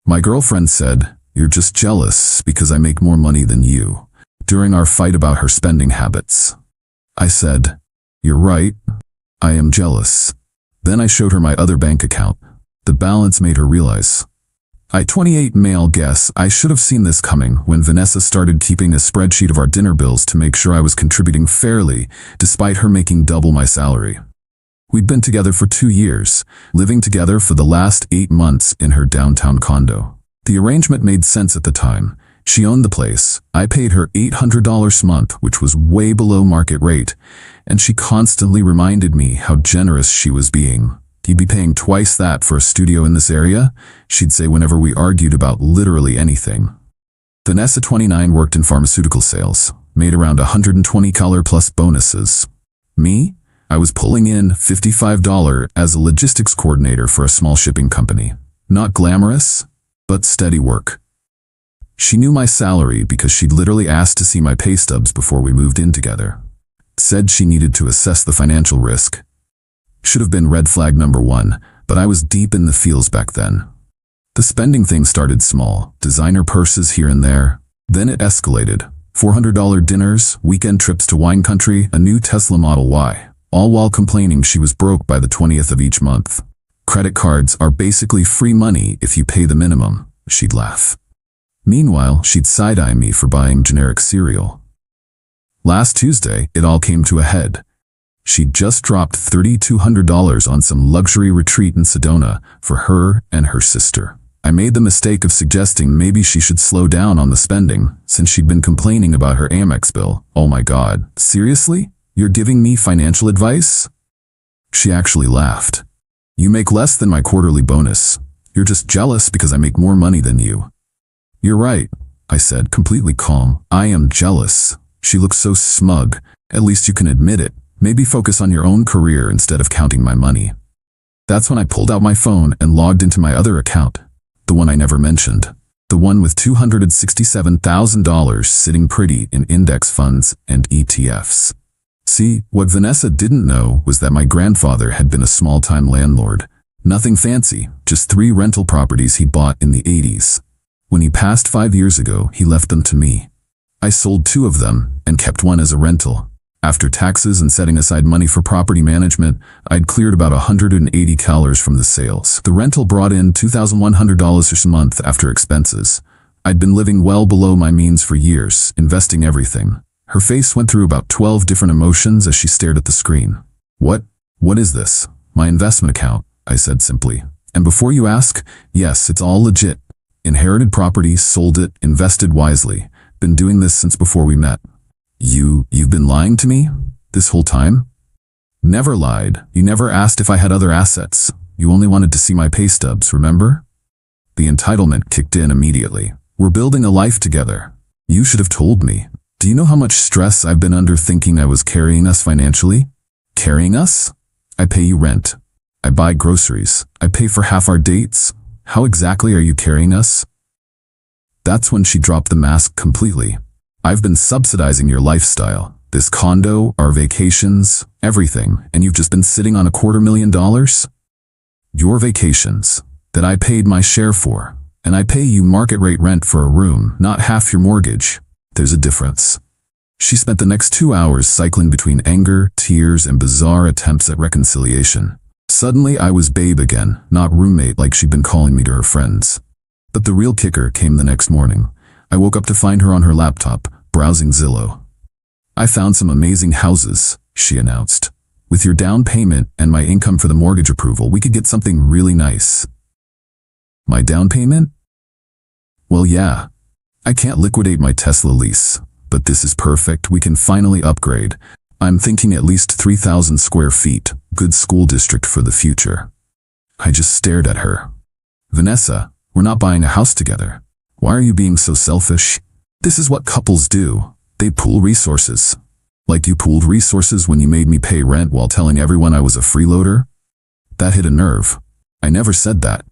My girlfriend said, "You're just jealous because I make more money than you," during our fight about her spending habits. I said, "You're right. I am jealous." Then I showed her my other bank account. The balance made her realize. 28 male guess I should have seen this coming when Vanessa started keeping a spreadsheet of our dinner bills to make sure I was contributing fairly, despite her making double my salary. We'd been together for 2 years, living together for the last 8 months in her downtown condo. The arrangement made sense at the time. She owned the place. I paid her $800 a month, which was way below market rate, and she constantly reminded me how generous she was being. "You'd be paying twice that for a studio in this area?" she'd say whenever we argued about literally anything. Vanessa, 29, worked in pharmaceutical sales, made around $120 plus bonuses. Me? I was pulling in $55 as a logistics coordinator for a small shipping company. Not glamorous, but steady work. She knew my salary because she'd literally asked to see my pay stubs before we moved in together. Said she needed to assess the financial risk. Should have been red flag number 1, but I was deep in the feels back then. The spending thing started small, designer purses here and there. Then it escalated. $400 dinners, weekend trips to wine country, a new Tesla Model Y, all while complaining she was broke by the 20th of each month. "Credit cards are basically free money if you pay the minimum," she'd laugh. Meanwhile, she'd side-eye me for buying generic cereal. Last Tuesday, it all came to a head. She'd just dropped $3,200 on some luxury retreat in Sedona for her and her sister. I made the mistake of suggesting maybe she should slow down on the spending, since she'd been complaining about her Amex bill. "Oh my God, seriously? You're giving me financial advice?" She actually laughed. "You make less than my quarterly bonus. You're just jealous because I make more money than you." "You're right," I said, completely calm. "I am jealous." She looked so smug. "At least you can admit it. Maybe focus on your own career instead of counting my money." That's when I pulled out my phone and logged into my other account. The one I never mentioned. The one with $267,000 sitting pretty in index funds and ETFs. See, what Vanessa didn't know was that my grandfather had been a small-time landlord. Nothing fancy, just 3 rental properties he bought in the 80s. When he passed 5 years ago, he left them to me. I sold 2 of them and kept 1 as a rental. After taxes and setting aside money for property management, I'd cleared about $180 from the sales. The rental brought in $2,100 a month after expenses. I'd been living well below my means for years, investing everything. Her face went through about 12 different emotions as she stared at the screen. What is this?" "My investment account," I said simply. "And before you ask, yes, it's all legit. Inherited property, sold it, invested wisely. Been doing this since before we met." You've been lying to me this whole time?" "Never lied. You never asked if I had other assets. You only wanted to see my pay stubs, remember?" The entitlement kicked in immediately. "We're building a life together. You should have told me. Do you know how much stress I've been under thinking I was carrying us financially?" "Carrying us? I pay you rent. I buy groceries. I pay for half our dates. How exactly are you carrying us?" That's when she dropped the mask completely. "I've been subsidizing your lifestyle. This condo, our vacations, everything, and you've just been sitting on $250,000? Your vacations, that I paid my share for, and I pay you market rate rent for a room, not half your mortgage. There's a difference." She spent the next 2 hours cycling between anger, tears, and bizarre attempts at reconciliation. Suddenly I was babe again, not roommate like she'd been calling me to her friends. But the real kicker came the next morning. I woke up to find her on her laptop, browsing Zillow. "I found some amazing houses," she announced. "With your down payment and my income for the mortgage approval, we could get something really nice." "My down payment?" "Well, yeah. I can't liquidate my Tesla lease, but this is perfect. We can finally upgrade. I'm thinking at least 3,000 square feet, good school district for the future." I just stared at her. "Vanessa, we're not buying a house together. Why are you being so selfish? This is what couples do. They pool resources. Like you pooled resources when you made me pay rent while telling everyone I was a freeloader?" That hit a nerve. "I never said that.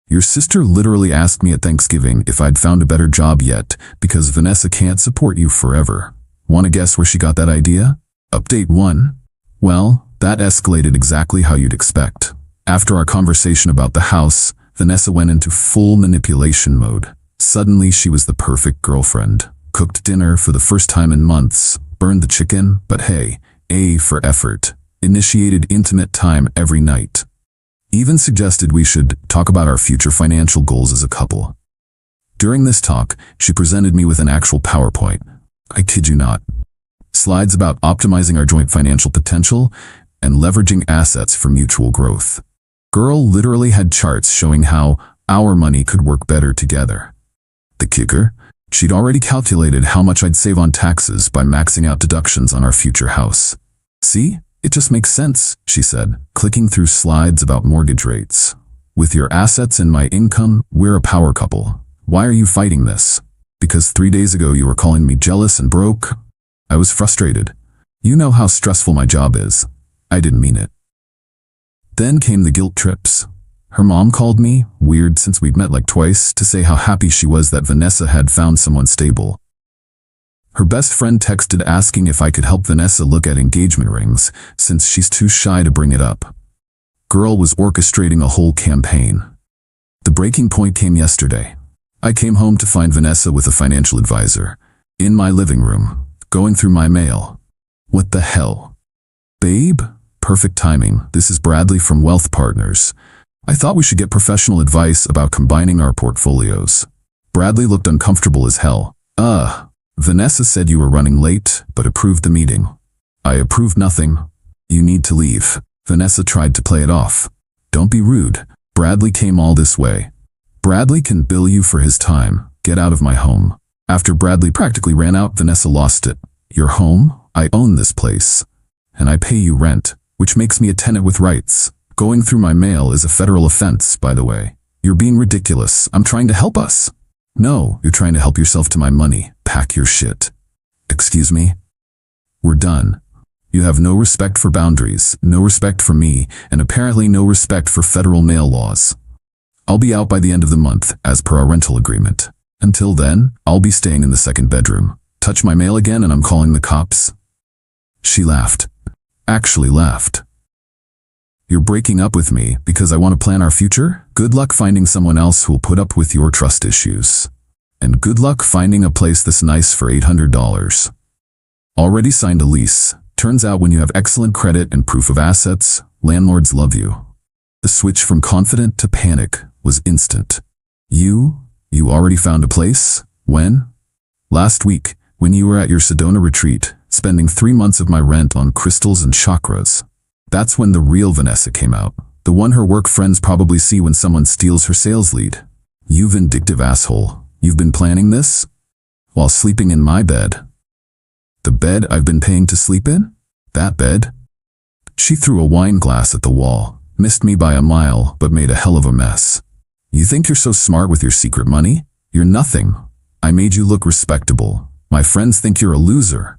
Your sister literally asked me at Thanksgiving if I'd found a better job yet because Vanessa can't support you forever. Want to guess where she got that idea? Update 1. Well, that escalated exactly how you'd expect. After our conversation about the house, Vanessa went into full manipulation mode. Suddenly she was the perfect girlfriend. Cooked dinner for the first time in months, burned the chicken, but hey, A for effort. Initiated intimate time every night. Even suggested we should talk about our future financial goals as a couple. During this talk, she presented me with an actual PowerPoint. I kid you not. Slides about optimizing our joint financial potential and leveraging assets for mutual growth. Girl literally had charts showing how our money could work better together. The kicker? She'd already calculated how much I'd save on taxes by maxing out deductions on our future house. See? It just makes sense, she said, clicking through slides about mortgage rates. With your assets and my income, we're a power couple. Why are you fighting this? Because 3 days ago you were calling me jealous and broke? I was frustrated. You know how stressful my job is. I didn't mean it. Then came the guilt trips. Her mom called me, weird since we'd met like twice, to say how happy she was that Vanessa had found someone stable. Her best friend texted asking if I could help Vanessa look at engagement rings, since she's too shy to bring it up. Girl was orchestrating a whole campaign. The breaking point came yesterday. I came home to find Vanessa with a financial advisor. In my living room, going through my mail. What the hell? Babe? Perfect timing. This is Bradley from Wealth Partners. I thought we should get professional advice about combining our portfolios. Bradley looked uncomfortable as hell. Vanessa said you were running late, but approved the meeting. I approved nothing. You need to leave. Vanessa tried to play it off. Don't be rude. Bradley came all this way. Bradley can bill you for his time. Get out of my home. After Bradley practically ran out, Vanessa lost it. Your home? I own this place. And I pay you rent, which makes me a tenant with rights. Going through my mail is a federal offense, by the way. You're being ridiculous. I'm trying to help us. No, you're trying to help yourself to my money. Pack your shit. Excuse me? We're done. You have no respect for boundaries, no respect for me, and apparently no respect for federal mail laws. I'll be out by the end of the month, as per our rental agreement. Until then, I'll be staying in the second bedroom. Touch my mail again and I'm calling the cops. She laughed. Actually laughed. You're breaking up with me because I want to plan our future? Good luck finding someone else who'll put up with your trust issues. And good luck finding a place this nice for $800. Already signed a lease. Turns out when you have excellent credit and proof of assets, landlords love you. The switch from confident to panic was instant. You already found a place? When? Last week, when you were at your Sedona retreat, spending 3 months of my rent on crystals and chakras. That's when the real Vanessa came out. The one her work friends probably see when someone steals her sales lead. You vindictive asshole. You've been planning this? While sleeping in my bed. The bed I've been paying to sleep in? That bed? She threw a wine glass at the wall, missed me by a mile, but made a hell of a mess. You think you're so smart with your secret money? You're nothing. I made you look respectable. My friends think you're a loser.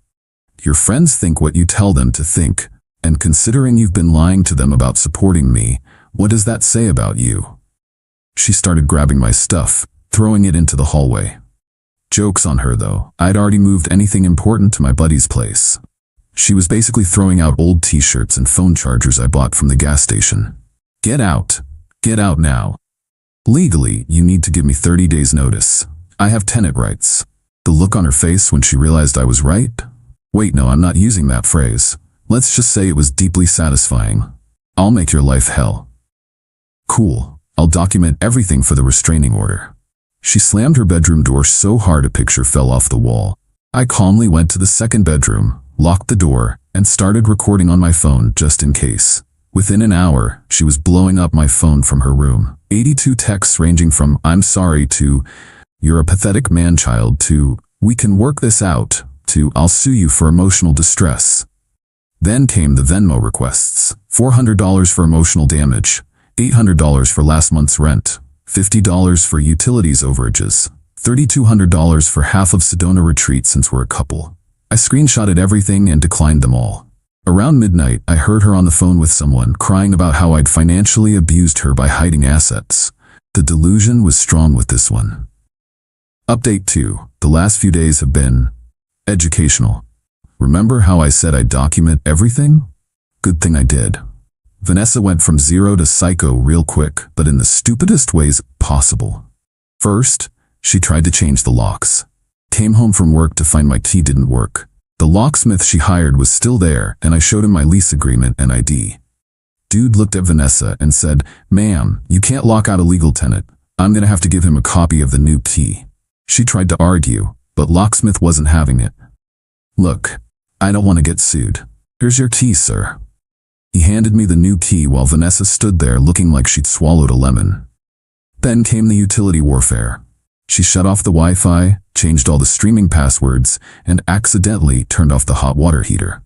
Your friends think what you tell them to think. And considering you've been lying to them about supporting me, what does that say about you? She started grabbing my stuff, throwing it into the hallway. Joke's on her though. I'd already moved anything important to my buddy's place. She was basically throwing out old t-shirts and phone chargers I bought from the gas station. Get out. Get out now. Legally, you need to give me 30 days notice. I have tenant rights. The look on her face when she realized I was right? Wait, no, I'm not using that phrase. Let's just say it was deeply satisfying. I'll make your life hell. Cool. I'll document everything for the restraining order. She slammed her bedroom door so hard a picture fell off the wall. I calmly went to the second bedroom, locked the door, and started recording on my phone just in case. Within an hour, she was blowing up my phone from her room. 82 texts ranging from "I'm sorry" to "You're a pathetic man-child" to "We can work this out" to "I'll sue you for emotional distress." Then came the Venmo requests. $400 for emotional damage, $800 for last month's rent, $50 for utilities overages, $3,200 for half of Sedona retreat since we're a couple. I screenshotted everything and declined them all. Around midnight, I heard her on the phone with someone crying about how I'd financially abused her by hiding assets. The delusion was strong with this one. Update 2. The last few days have been educational. Remember how I said I'd document everything? Good thing I did. Vanessa went from zero to psycho real quick, but in the stupidest ways possible. First, she tried to change the locks. Came home from work to find my key didn't work. The locksmith she hired was still there, and I showed him my lease agreement and ID. Dude looked at Vanessa and said, "Ma'am, you can't lock out a legal tenant. I'm gonna have to give him a copy of the new key." She tried to argue, but locksmith wasn't having it. "Look, I don't want to get sued. Here's your key, sir." He handed me the new key while Vanessa stood there looking like she'd swallowed a lemon. Then came the utility warfare. She shut off the Wi-Fi, changed all the streaming passwords, and accidentally turned off the hot water heater.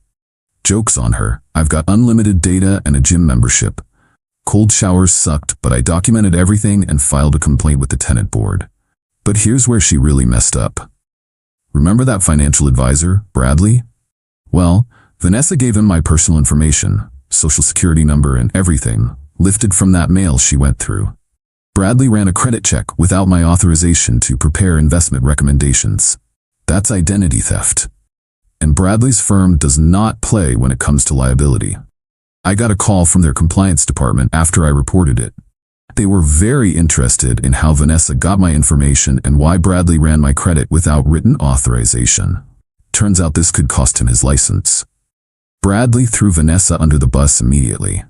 Joke's on her, I've got unlimited data and a gym membership. Cold showers sucked, but I documented everything and filed a complaint with the tenant board. But here's where she really messed up. Remember that financial advisor, Bradley? Well, Vanessa gave him my personal information, social security number and everything, lifted from that mail she went through. Bradley ran a credit check without my authorization to prepare investment recommendations. That's identity theft. And Bradley's firm does not play when it comes to liability. I got a call from their compliance department after I reported it. They were very interested in how Vanessa got my information and why Bradley ran my credit without written authorization. Turns out this could cost him his license. Bradley threw Vanessa under the bus immediately.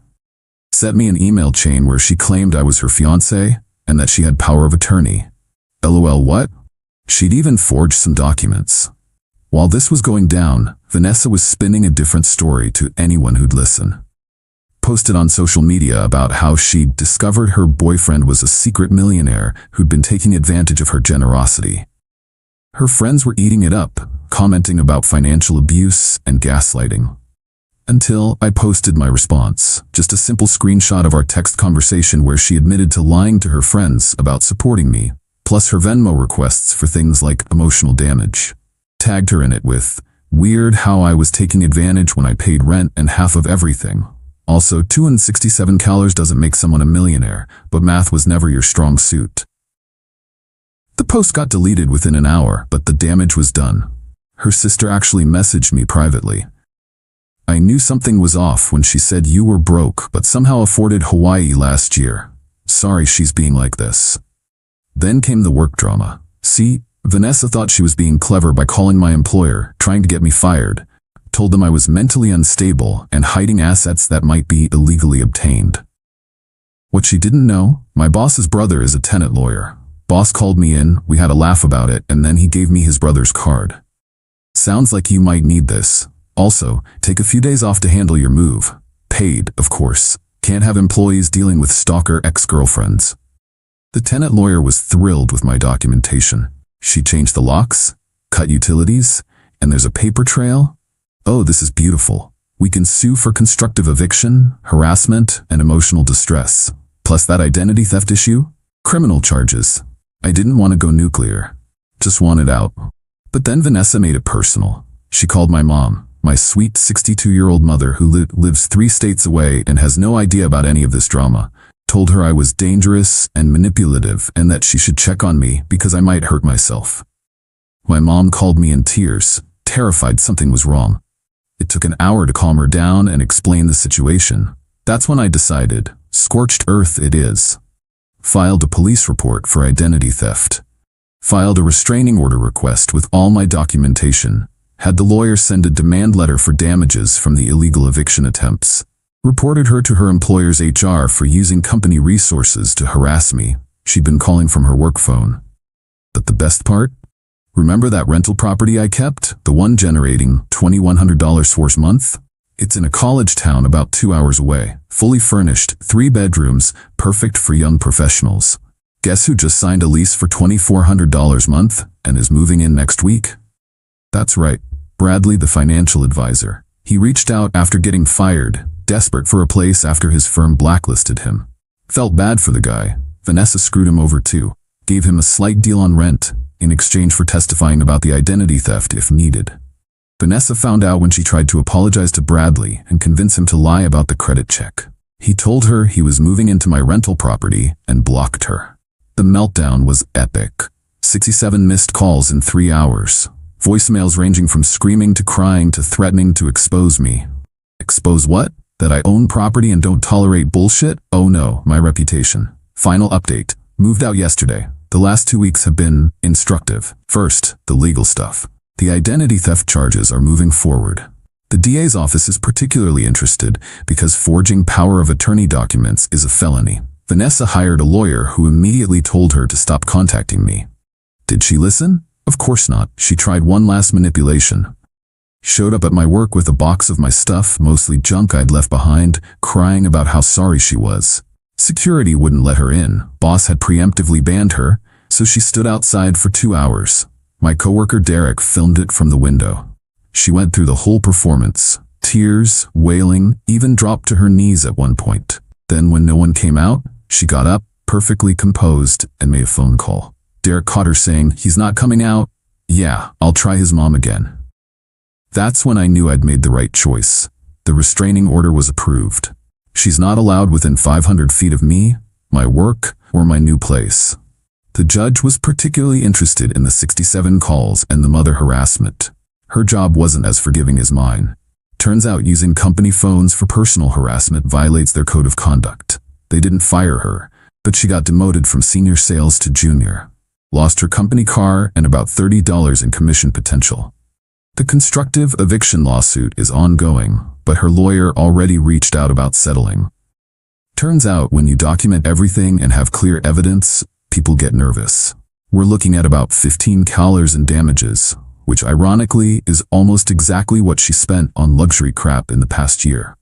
Sent me an email chain where she claimed I was her fiancé and that she had power of attorney. LOL, what? She'd even forged some documents. While this was going down, Vanessa was spinning a different story to anyone who'd listen. Posted on social media about how she'd discovered her boyfriend was a secret millionaire who'd been taking advantage of her generosity. Her friends were eating it up, commenting about financial abuse and gaslighting. Until I posted my response, just a simple screenshot of our text conversation where she admitted to lying to her friends about supporting me, plus her Venmo requests for things like emotional damage. Tagged her in it with, "Weird how I was taking advantage when I paid rent and half of everything. Also, 267 calories doesn't make someone a millionaire, but math was never your strong suit." The post got deleted within an hour, but the damage was done. Her sister actually messaged me privately. "I knew something was off when she said you were broke but somehow afforded Hawaii last year. Sorry she's being like this." Then came the work drama. See, Vanessa thought she was being clever by calling my employer, trying to get me fired. Told them I was mentally unstable and hiding assets that might be illegally obtained. What she didn't know, my boss's brother is a tenant lawyer. Boss called me in, we had a laugh about it, and then he gave me his brother's card. "Sounds like you might need this. Also, take a few days off to handle your move. Paid, of course. Can't have employees dealing with stalker ex-girlfriends." The tenant lawyer was thrilled with my documentation. She changed the locks, cut utilities, and there's a paper trail. Oh, this is beautiful. We can sue for constructive eviction, harassment, and emotional distress. Plus that identity theft issue? Criminal charges. I didn't want to go nuclear. Just wanted out. But then Vanessa made it personal. She called my mom. My sweet 62-year-old mother who lives 3 states away and has no idea about any of this drama, told her I was dangerous and manipulative and that she should check on me because I might hurt myself. My mom called me in tears, terrified something was wrong. It took an hour to calm her down and explain the situation. That's when I decided, scorched earth it is. Filed a police report for identity theft. Filed a restraining order request with all my documentation. Had the lawyer send a demand letter for damages from the illegal eviction attempts. Reported her to her employer's HR for using company resources to harass me. She'd been calling from her work phone. But the best part? Remember that rental property I kept? The one generating $2,100 for a month? It's in a college town about 2 hours away. Fully furnished, 3 bedrooms, perfect for young professionals. Guess who just signed a lease for $2,400 a month and is moving in next week? That's right, Bradley the financial advisor. He reached out after getting fired, desperate for a place after his firm blacklisted him. Felt bad for the guy. Vanessa screwed him over too. Gave him a slight deal on rent, in exchange for testifying about the identity theft if needed. Vanessa found out when she tried to apologize to Bradley and convince him to lie about the credit check. He told her he was moving into my rental property and blocked her. The meltdown was epic. 67 missed calls in 3 hours. Voicemails ranging from screaming to crying to threatening to expose me. Expose what? That I own property and don't tolerate bullshit? Oh no, my reputation. Final update. Moved out yesterday. The last 2 weeks have been instructive. First, the legal stuff. The identity theft charges are moving forward. The DA's office is particularly interested because forging power of attorney documents is a felony. Vanessa hired a lawyer who immediately told her to stop contacting me. Did she listen? Of course not. She tried one last manipulation. Showed up at my work with a box of my stuff, mostly junk I'd left behind, crying about how sorry she was. Security wouldn't let her in. Boss had preemptively banned her, so she stood outside for 2 hours. My coworker Derek filmed it from the window. She went through the whole performance. Tears, wailing, even dropped to her knees at one point. Then when no one came out, she got up, perfectly composed, and made a phone call. Derek caught her saying, "He's not coming out." "Yeah, I'll try his mom again." That's when I knew I'd made the right choice. The restraining order was approved. She's not allowed within 500 feet of me, my work, or my new place. The judge was particularly interested in the 67 calls and the mother harassment. Her job wasn't as forgiving as mine. Turns out using company phones for personal harassment violates their code of conduct. They didn't fire her, but she got demoted from senior sales to junior. Lost her company car and about $30 in commission potential. The constructive eviction lawsuit is ongoing, but her lawyer already reached out about settling. Turns out when you document everything and have clear evidence, people get nervous. We're looking at about $15,000 in damages, which ironically is almost exactly what she spent on luxury crap in the past year.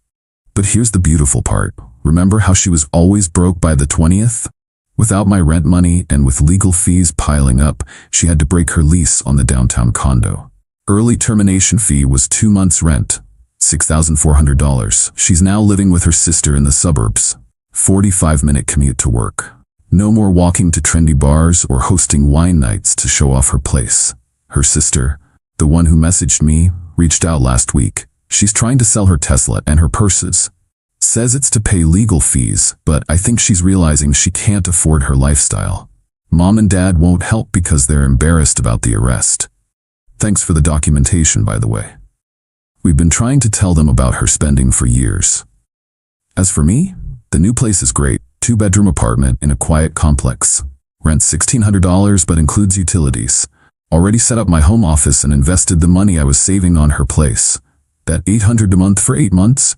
But here's the beautiful part. Remember how she was always broke by the 20th? Without my rent money and with legal fees piling up, she had to break her lease on the downtown condo. Early termination fee was 2 months' rent, $6,400. She's now living with her sister in the suburbs. 45-minute commute to work. No more walking to trendy bars or hosting wine nights to show off her place. Her sister, the one who messaged me, reached out last week. She's trying to sell her Tesla and her purses. Says it's to pay legal fees, but I think she's realizing she can't afford her lifestyle. Mom and Dad won't help because they're embarrassed about the arrest. Thanks for the documentation, by the way. We've been trying to tell them about her spending for years. As for me, the new place is great. 2-bedroom apartment in a quiet complex. Rent $1,600 but includes utilities. Already set up my home office and invested the money I was saving on her place. That $800 a month for 8 months?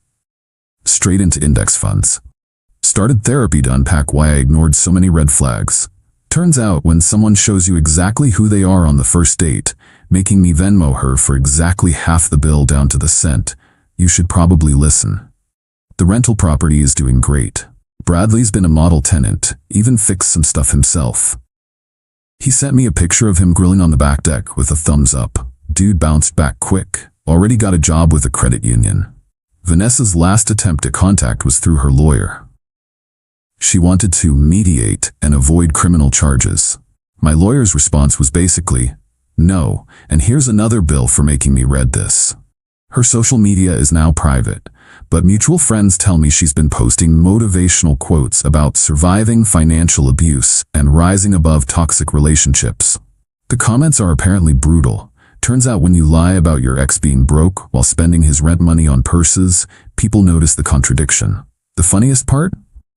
Straight into index funds. Started therapy to unpack why I ignored so many red flags. Turns out when someone shows you exactly who they are on the first date, making me Venmo her for exactly half the bill down to the cent, you should probably listen. The rental property is doing great. Bradley's been a model tenant, even fixed some stuff himself. He sent me a picture of him grilling on the back deck with a thumbs up. Dude bounced back quick, already got a job with a credit union. Vanessa's last attempt at contact was through her lawyer. She wanted to mediate and avoid criminal charges. My lawyer's response was basically, no, and here's another bill for making me read this. Her social media is now private, but mutual friends tell me she's been posting motivational quotes about surviving financial abuse and rising above toxic relationships. The comments are apparently brutal. Turns out when you lie about your ex being broke while spending his rent money on purses, people notice the contradiction. The funniest part?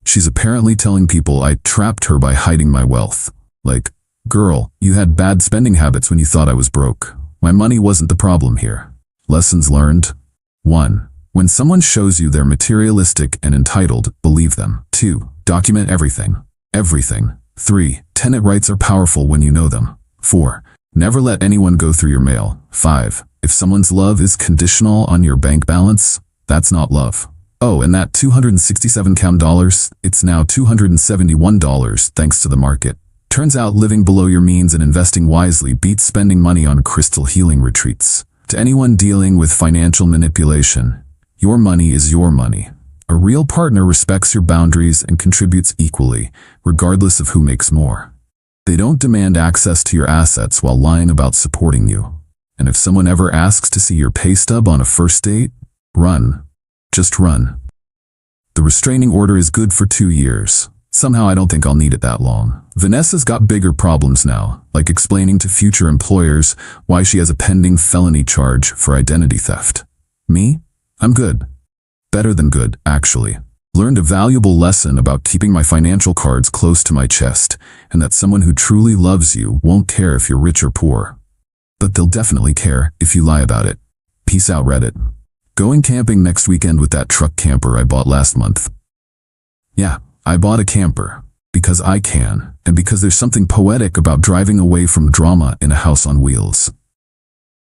She's apparently telling people I trapped her by hiding my wealth. Like, girl, you had bad spending habits when you thought I was broke. My money wasn't the problem here. Lessons learned. 1. When someone shows you they're materialistic and entitled, believe them. 2. Document everything. Everything. 3. Tenant rights are powerful when you know them. 4. Never let anyone go through your mail. 5. If someone's love is conditional on your bank balance, that's not love. Oh, and that $267 it's now $271 thanks to the market. Turns out living below your means and investing wisely beats spending money on crystal healing retreats. To anyone dealing with financial manipulation, your money is your money. A real partner respects your boundaries and contributes equally, regardless of who makes more. They don't demand access to your assets while lying about supporting you. And if someone ever asks to see your pay stub on a first date, run. Just run. The restraining order is good for 2 years. Somehow I don't think I'll need it that long. Vanessa's got bigger problems now, like explaining to future employers why she has a pending felony charge for identity theft. Me? I'm good. better than good, actually. Learned a valuable lesson about keeping my financial cards close to my chest, and that someone who truly loves you won't care if you're rich or poor. But they'll definitely care if you lie about it. Peace out, Reddit. Going camping next weekend with that truck camper I bought last month. Yeah, I bought a camper. Because I can, and because there's something poetic about driving away from drama in a house on wheels.